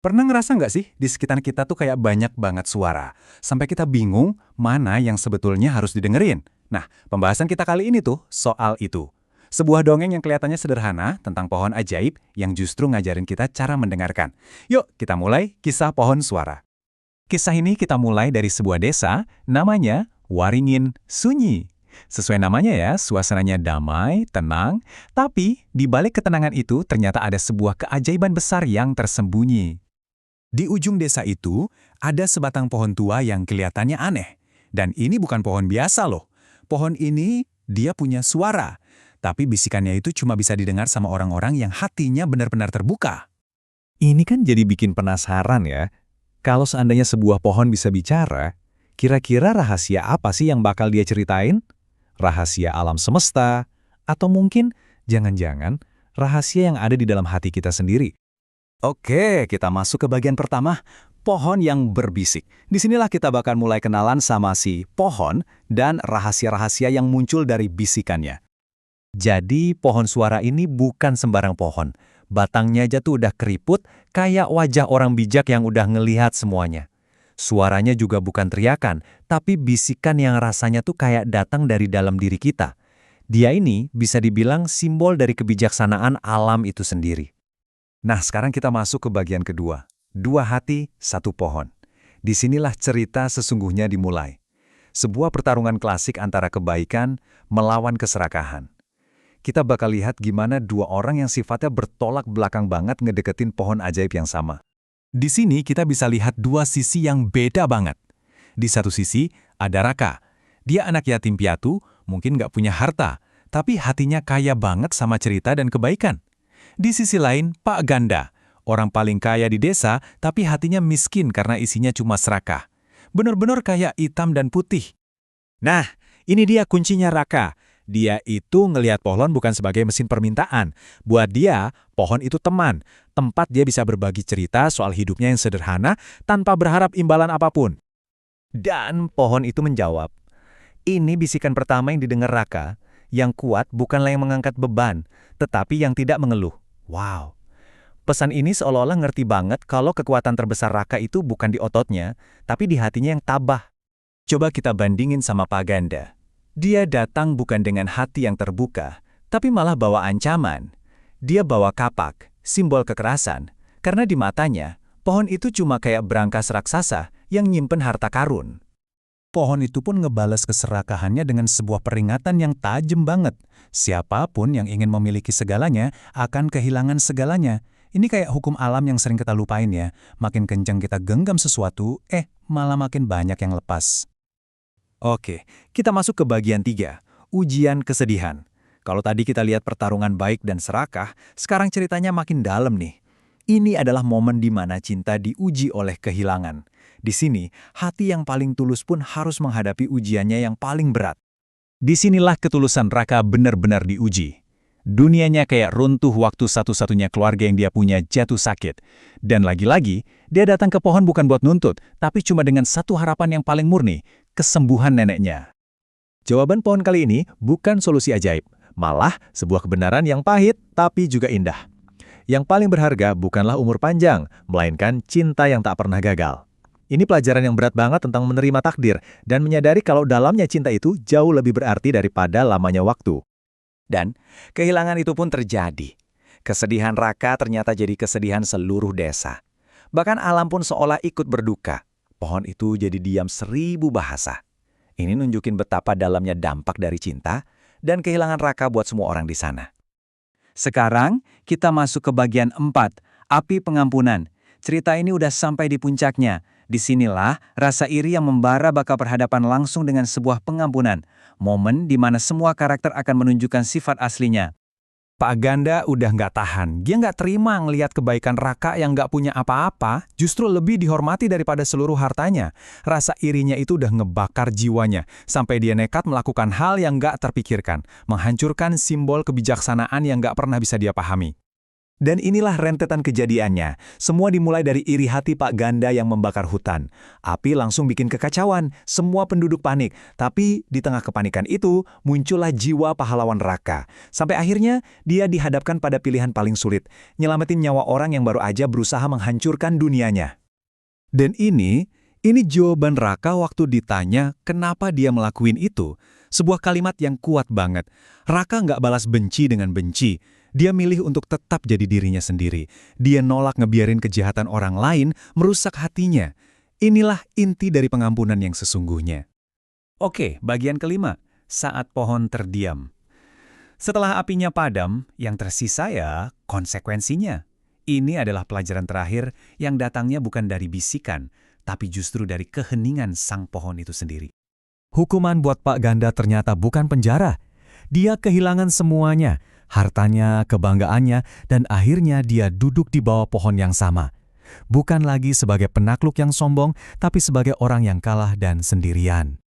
Pernah ngerasa nggak sih di sekitar kita tuh kayak banyak banget suara, sampai kita bingung mana yang sebetulnya harus didengerin? Nah, pembahasan kita kali ini tuh soal itu. Sebuah dongeng yang kelihatannya sederhana tentang pohon ajaib yang justru ngajarin kita cara mendengarkan. Yuk, kita mulai kisah pohon suara. Kisah ini kita mulai dari sebuah desa, namanya Waringin Sunyi. Sesuai namanya ya, suasananya damai, tenang, tapi di balik ketenangan itu ternyata ada sebuah keajaiban besar yang tersembunyi. Di ujung desa itu, ada sebatang pohon tua yang kelihatannya aneh. Dan ini bukan pohon biasa loh. Pohon ini, dia punya suara. Tapi bisikannya itu cuma bisa didengar sama orang-orang yang hatinya benar-benar terbuka. Ini kan jadi bikin penasaran ya. Kalau seandainya sebuah pohon bisa bicara, kira-kira rahasia apa sih yang bakal dia ceritain? Rahasia alam semesta? Atau mungkin, jangan-jangan, rahasia yang ada di dalam hati kita sendiri? Oke, kita masuk ke bagian pertama, pohon yang berbisik. Disinilah kita bakal mulai kenalan sama si pohon dan rahasia-rahasia yang muncul dari bisikannya. Jadi, pohon suara ini bukan sembarang pohon. Batangnya aja tuh udah keriput, kayak wajah orang bijak yang udah ngelihat semuanya. Suaranya juga bukan teriakan, tapi bisikan yang rasanya tuh kayak datang dari dalam diri kita. Dia ini bisa dibilang simbol dari kebijaksanaan alam itu sendiri. Nah, sekarang kita masuk ke bagian kedua. Dua hati, satu pohon. Disinilah cerita sesungguhnya dimulai. Sebuah pertarungan klasik antara kebaikan melawan keserakahan. Kita bakal lihat gimana dua orang yang sifatnya bertolak belakang banget ngedeketin pohon ajaib yang sama. Di sini kita bisa lihat dua sisi yang beda banget. Di satu sisi, ada Raka. Dia anak yatim piatu, mungkin nggak punya harta, tapi hatinya kaya banget sama cerita dan kebaikan. Di sisi lain, Pak Ganda, orang paling kaya di desa, tapi hatinya miskin karena isinya cuma serakah. Bener-bener kayak hitam dan putih. Nah, ini dia kuncinya Raka. Dia itu ngelihat pohon bukan sebagai mesin permintaan. Buat dia, pohon itu teman, tempat dia bisa berbagi cerita soal hidupnya yang sederhana tanpa berharap imbalan apapun. Dan pohon itu menjawab, ini bisikan pertama yang didengar Raka. Yang kuat bukanlah yang mengangkat beban, tetapi yang tidak mengeluh. Wow, pesan ini seolah-olah ngerti banget kalau kekuatan terbesar Raka itu bukan di ototnya, tapi di hatinya yang tabah. Coba kita bandingin sama Pak Ganda. Dia datang bukan dengan hati yang terbuka, tapi malah bawa ancaman. Dia bawa kapak, simbol kekerasan, karena di matanya, pohon itu cuma kayak berangkas raksasa yang nyimpen harta karun. Pohon itu pun ngebales keserakahannya dengan sebuah peringatan yang tajam banget. Siapapun yang ingin memiliki segalanya akan kehilangan segalanya. Ini kayak hukum alam yang sering kita lupain ya. Makin kencang kita genggam sesuatu, malah makin banyak yang lepas. Oke, kita masuk ke bagian 3, ujian kesedihan. Kalau tadi kita lihat pertarungan baik dan serakah, sekarang ceritanya makin dalam nih. Ini adalah momen di mana cinta diuji oleh kehilangan. Di sini, hati yang paling tulus pun harus menghadapi ujiannya yang paling berat. Disinilah ketulusan Raka benar-benar diuji. Dunianya kayak runtuh waktu satu-satunya keluarga yang dia punya jatuh sakit. Dan lagi-lagi, dia datang ke pohon bukan buat nuntut, tapi cuma dengan satu harapan yang paling murni, kesembuhan neneknya. Jawaban pohon kali ini bukan solusi ajaib, malah sebuah kebenaran yang pahit tapi juga indah. Yang paling berharga bukanlah umur panjang, melainkan cinta yang tak pernah gagal. Ini pelajaran yang berat banget tentang menerima takdir dan menyadari kalau dalamnya cinta itu jauh lebih berarti daripada lamanya waktu. Dan kehilangan itu pun terjadi. Kesedihan Raka ternyata jadi kesedihan seluruh desa. Bahkan alam pun seolah ikut berduka. Pohon itu jadi diam 1000 bahasa. Ini nunjukin betapa dalamnya dampak dari cinta dan kehilangan Raka buat semua orang di sana. Sekarang kita masuk ke bagian 4, api pengampunan. Cerita ini udah sampai di puncaknya. Disinilah rasa iri yang membara bakal berhadapan langsung dengan sebuah pengampunan. Momen di mana semua karakter akan menunjukkan sifat aslinya. Pak Ganda udah nggak tahan. Dia nggak terima ngelihat kebaikan Raka yang nggak punya apa-apa, justru lebih dihormati daripada seluruh hartanya. Rasa irinya itu udah ngebakar jiwanya, sampai dia nekat melakukan hal yang nggak terpikirkan, menghancurkan simbol kebijaksanaan yang nggak pernah bisa dia pahami. Dan inilah rentetan kejadiannya. Semua dimulai dari iri hati Pak Ganda yang membakar hutan. Api langsung bikin kekacauan, semua penduduk panik. Tapi di tengah kepanikan itu, muncullah jiwa pahlawan Raka. Sampai akhirnya, dia dihadapkan pada pilihan paling sulit, nyelamatin nyawa orang yang baru aja berusaha menghancurkan dunianya. Dan ini jawaban Raka waktu ditanya kenapa dia ngelakuin itu. Sebuah kalimat yang kuat banget. Raka nggak balas benci dengan benci. Dia milih untuk tetap jadi dirinya sendiri. Dia nolak ngebiarin kejahatan orang lain merusak hatinya. Inilah inti dari pengampunan yang sesungguhnya. Oke, bagian kelima. Saat pohon terdiam. Setelah apinya padam, yang tersisa ya konsekuensinya. Ini adalah pelajaran terakhir yang datangnya bukan dari bisikan, tapi justru dari keheningan sang pohon itu sendiri. Hukuman buat Pak Ganda ternyata bukan penjara. Dia kehilangan semuanya, hartanya, kebanggaannya, dan akhirnya dia duduk di bawah pohon yang sama. Bukan lagi sebagai penakluk yang sombong, tapi sebagai orang yang kalah dan sendirian.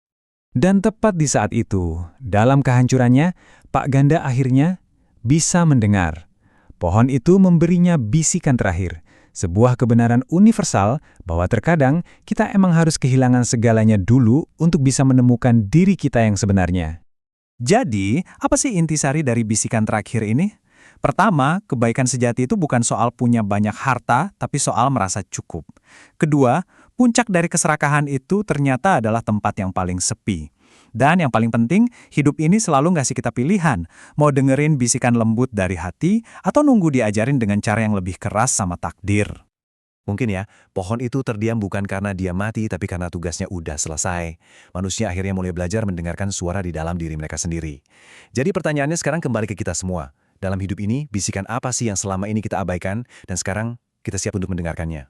Dan tepat di saat itu, dalam kehancurannya, Pak Ganda akhirnya bisa mendengar. Pohon itu memberinya bisikan terakhir, sebuah kebenaran universal bahwa terkadang kita emang harus kehilangan segalanya dulu untuk bisa menemukan diri kita yang sebenarnya. Jadi, apa sih intisari dari bisikan terakhir ini? Pertama, kebaikan sejati itu bukan soal punya banyak harta, tapi soal merasa cukup. Kedua, puncak dari keserakahan itu ternyata adalah tempat yang paling sepi. Dan yang paling penting, hidup ini selalu ngasih kita pilihan, mau dengerin bisikan lembut dari hati, atau nunggu diajarin dengan cara yang lebih keras sama takdir. Mungkin ya, pohon itu terdiam bukan karena dia mati, tapi karena tugasnya udah selesai. Manusia akhirnya mulai belajar mendengarkan suara di dalam diri mereka sendiri. Jadi pertanyaannya sekarang kembali ke kita semua. Dalam hidup ini, bisikan apa sih yang selama ini kita abaikan, dan sekarang kita siap untuk mendengarkannya?